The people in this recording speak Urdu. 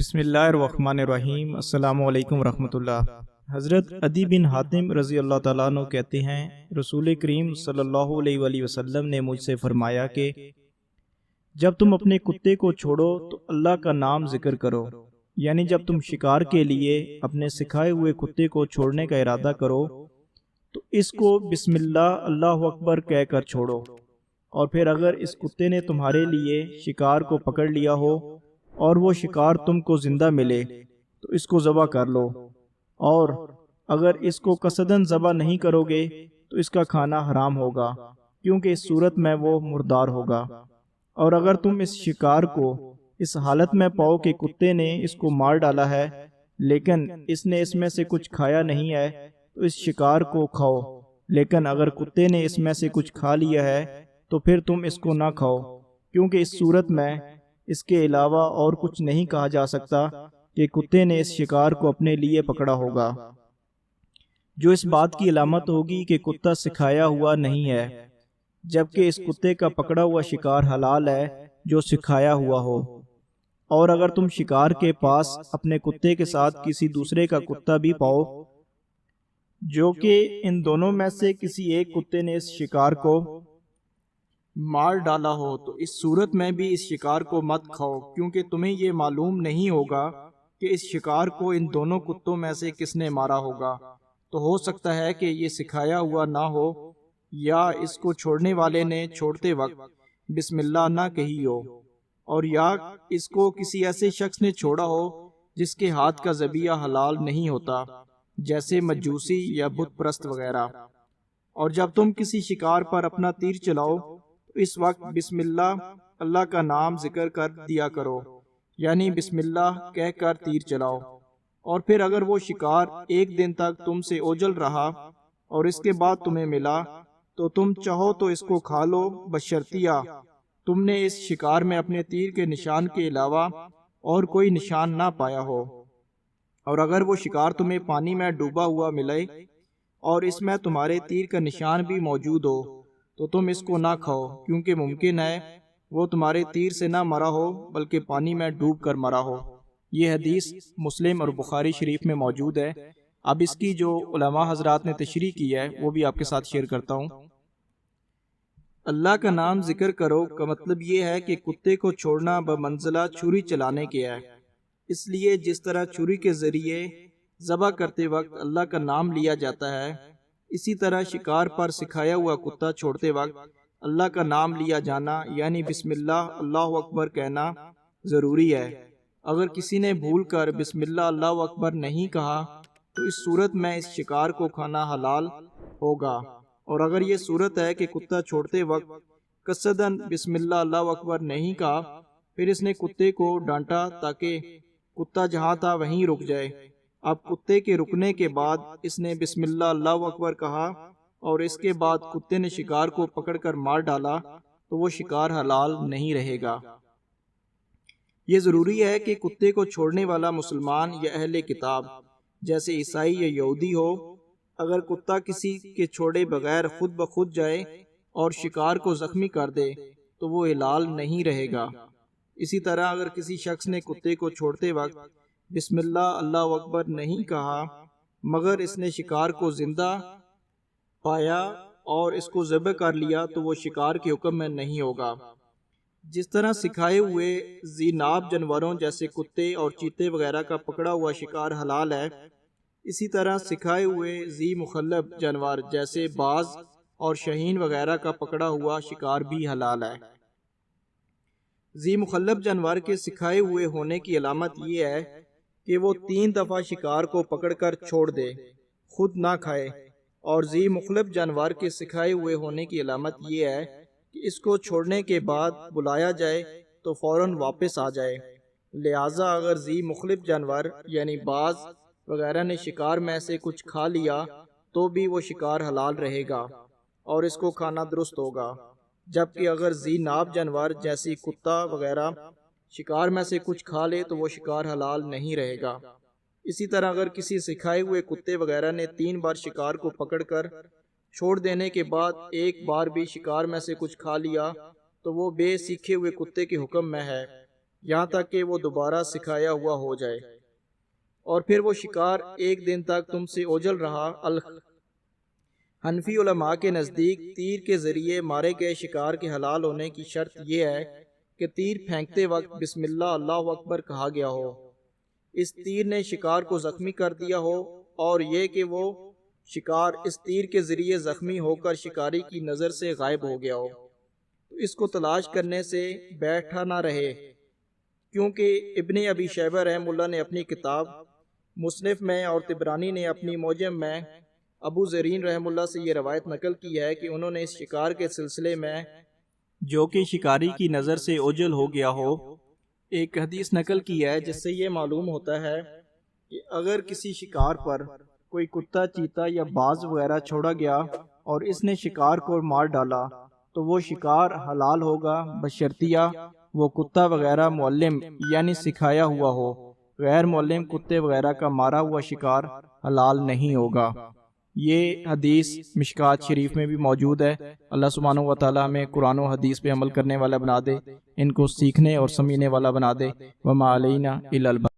بسم اللہ الرحمن الرحیم۔ السلام علیکم ورحمۃ اللہ۔ حضرت عدی بن حاتم رضی اللہ تعالیٰ عنہ کہتے ہیں، رسول کریم صلی اللہ علیہ وآلہ وسلم نے مجھ سے فرمایا کہ جب تم اپنے کتے کو چھوڑو تو اللہ کا نام ذکر کرو، یعنی جب تم شکار کے لیے اپنے سکھائے ہوئے کتے کو چھوڑنے کا ارادہ کرو تو اس کو بسم اللہ اللہ اکبر کہہ کر چھوڑو، اور پھر اگر اس کتے نے تمہارے لیے شکار کو پکڑ لیا ہو اور وہ شکار تم کو زندہ ملے تو اس کو ذبح کر لو، اور اگر اس کو قصداً ذبح نہیں کرو گے تو اس کا کھانا حرام ہوگا، کیونکہ اس صورت میں وہ مردار ہوگا۔ اور اگر تم اس شکار کو اس حالت میں پاؤ کہ کتے نے اس کو مار ڈالا ہے لیکن اس نے اس میں سے کچھ کھایا نہیں ہے تو اس شکار کو کھاؤ، لیکن اگر کتے نے اس میں سے کچھ کھا لیا ہے تو پھر تم اس کو نہ کھاؤ، کیونکہ اس صورت میں اس کے علاوہ اور کچھ نہیں کہا جا سکتا کہ کتے نے اس شکار کو اپنے لیے پکڑا ہوگا، جو اس بات کی علامت ہوگی کہ کتا سکھایا ہوا نہیں ہے، جبکہ اس کتے کا پکڑا ہوا شکار حلال ہے جو سکھایا ہوا ہو۔ اور اگر تم شکار کے پاس اپنے کتے کے ساتھ کسی دوسرے کا کتا بھی پاؤ جو کہ ان دونوں میں سے کسی ایک کتے نے اس شکار کو مار ڈالا ہو تو اس صورت میں بھی اس شکار کو مت کھاؤ، کیونکہ تمہیں یہ معلوم نہیں ہوگا کہ اس شکار کو ان دونوں کتوں میں سے کس نے مارا ہوگا۔ تو ہو سکتا ہے کہ یہ سکھایا ہوا نہ ہو، یا اس کو چھوڑنے والے نے چھوڑتے وقت بسم اللہ نہ کہی ہو، اور یا اس کو کسی ایسے شخص نے چھوڑا ہو جس کے ہاتھ کا ذبیحہ حلال نہیں ہوتا، جیسے مجوسی یا بت پرست وغیرہ۔ اور جب تم کسی شکار پر اپنا تیر چلاؤ تو اس وقت بسم اللہ اللہ کا نام ذکر کر دیا کرو، یعنی بسم اللہ کہہ کر تیر چلاؤ، اور پھر اگر وہ شکار ایک دن تک تم سے اوجھل رہا اور اس کے بعد تمہیں ملا تو تم چاہو تو اس کو کھا لو، بشرطیہ تم نے اس شکار میں اپنے تیر کے نشان کے علاوہ اور کوئی نشان نہ پایا ہو۔ اور اگر وہ شکار تمہیں پانی میں ڈوبا ہوا ملے اور اس میں تمہارے تیر کا نشان بھی موجود ہو تو تم اس کو نہ کھاؤ، کیونکہ ممکن ہے وہ تمہارے تیر سے نہ مرا ہو بلکہ پانی میں ڈوب کر مرا ہو۔ یہ حدیث مسلم اور بخاری شریف میں موجود ہے۔ اب اس کی جو علماء حضرات نے تشریح کی ہے وہ بھی آپ کے ساتھ شیئر کرتا ہوں۔ اللہ کا نام ذکر کرو کا مطلب یہ ہے کہ کتے کو چھوڑنا بمنزلہ چھری چلانے کے ہے، اس لیے جس طرح چھری کے ذریعے ذبح کرتے وقت اللہ کا نام لیا جاتا ہے، اسی طرح شکار پر سکھایا ہوا کتا چھوڑتے وقت اللہ کا نام لیا جانا، یعنی بسم اللہ اللہ اکبر کہنا ضروری ہے۔ اگر کسی نے بھول کر بسم اللہ اللہ اکبر نہیں کہا تو اس صورت میں اس شکار کو کھانا حلال ہوگا۔ اور اگر یہ صورت ہے کہ کتا چھوڑتے وقت قصداً بسم اللہ اللہ اکبر نہیں کہا، پھر اس نے کتے کو ڈانٹا تاکہ کتا جہاں تھا وہیں رک جائے۔ اب کتے کے رکنے کے بعد اس نے بسم اللہ اللہ اکبر کہا اور اس کے بعد کتے نے شکار کو پکڑ کر مار ڈالا تو وہ شکار حلال نہیں رہے گا۔ یہ ضروری ہے کہ کتے کو چھوڑنے والا مسلمان یا اہل کتاب جیسے عیسائی یا یہودی ہو۔ اگر کتا کسی کے چھوڑے بغیر خود بخود جائے اور شکار کو زخمی کر دے تو وہ حلال نہیں رہے گا۔ اسی طرح اگر کسی شخص نے کتے کو چھوڑتے وقت بسم اللہ اللہ اکبر نہیں کہا مگر اس نے شکار کو زندہ پایا اور اس کو ذبح کر لیا تو وہ شکار کے حکم میں نہیں ہوگا۔ جس طرح سکھائے ہوئے ذی ناب جانوروں جیسے کتے اور چیتے وغیرہ کا پکڑا ہوا شکار حلال ہے، اسی طرح سکھائے ہوئے ذی مخلب جانور جیسے باز اور شاہین وغیرہ کا پکڑا ہوا شکار بھی حلال ہے۔ ذی مخلب جانور کے سکھائے ہوئے ہونے کی علامت یہ ہے کہ وہ 3 دفعہ شکار کو پکڑ کر چھوڑ دے، خود نہ کھائے، اور ذی مخلب جانور کے سکھائے ہوئے ہونے کی علامت یہ ہے کہ اس کو چھوڑنے کے بعد بلایا جائے تو فوراً واپس آ جائے۔ لہٰذا اگر ذی مخلب جانور یعنی باز وغیرہ نے شکار میں سے کچھ کھا لیا تو بھی وہ شکار حلال رہے گا اور اس کو کھانا درست ہوگا، جبکہ اگر ذی ناب جانور جیسی کتا وغیرہ شکار میں سے کچھ کھا لے تو وہ شکار حلال نہیں رہے گا۔ اسی طرح اگر کسی سکھائے ہوئے کتے وغیرہ نے 3 بار شکار کو پکڑ کر چھوڑ دینے کے بعد ایک بار بھی شکار میں سے کچھ کھا لیا تو وہ بے سیکھے ہوئے کتے کے حکم میں ہے، یہاں تک کہ وہ دوبارہ سکھایا ہوا ہو جائے، اور پھر وہ شکار ایک دن تک تم سے اوجھل رہا۔ حنفی علماء کے نزدیک تیر کے ذریعے مارے گئے شکار کے حلال ہونے کی شرط یہ ہے کہ تیر پھینکتے وقت بسم اللہ اللہ اکبر کہا گیا ہو، اس تیر نے شکار کو زخمی کر دیا ہو، اور یہ کہ وہ شکار اس تیر کے ذریعے زخمی ہو کر شکاری کی نظر سے غائب ہو گیا ہو، تو اس کو تلاش کرنے سے بیٹھا نہ رہے، کیونکہ ابن ابی شیبہ رحمہ اللہ نے اپنی کتاب مصنف میں اور طبرانی نے اپنی معجم میں ابو زرین رحمہ اللہ سے یہ روایت نقل کی ہے کہ انہوں نے اس شکار کے سلسلے میں جو کہ شکاری کی نظر سے اوجھل ہو گیا ہو ایک حدیث نقل کی ہے، جس سے یہ معلوم ہوتا ہے کہ اگر کسی شکار پر کوئی کتا، چیتا یا باز وغیرہ چھوڑا گیا اور اس نے شکار کو مار ڈالا تو وہ شکار حلال ہوگا، بشرطیہ وہ کتا وغیرہ معلم یعنی سکھایا ہوا ہو، غیر معلم کتے وغیرہ کا مارا ہوا شکار حلال نہیں ہوگا۔ یہ حدیث مشکات شریف میں بھی موجود ہے۔ اللہ سبحانہ و تعالیٰ ہمیں قرآن و حدیث پہ عمل کرنے والا بنا دے، ان کو سیکھنے اور سمجھنے والا بنا دے۔ وما علینا الا البلاغ۔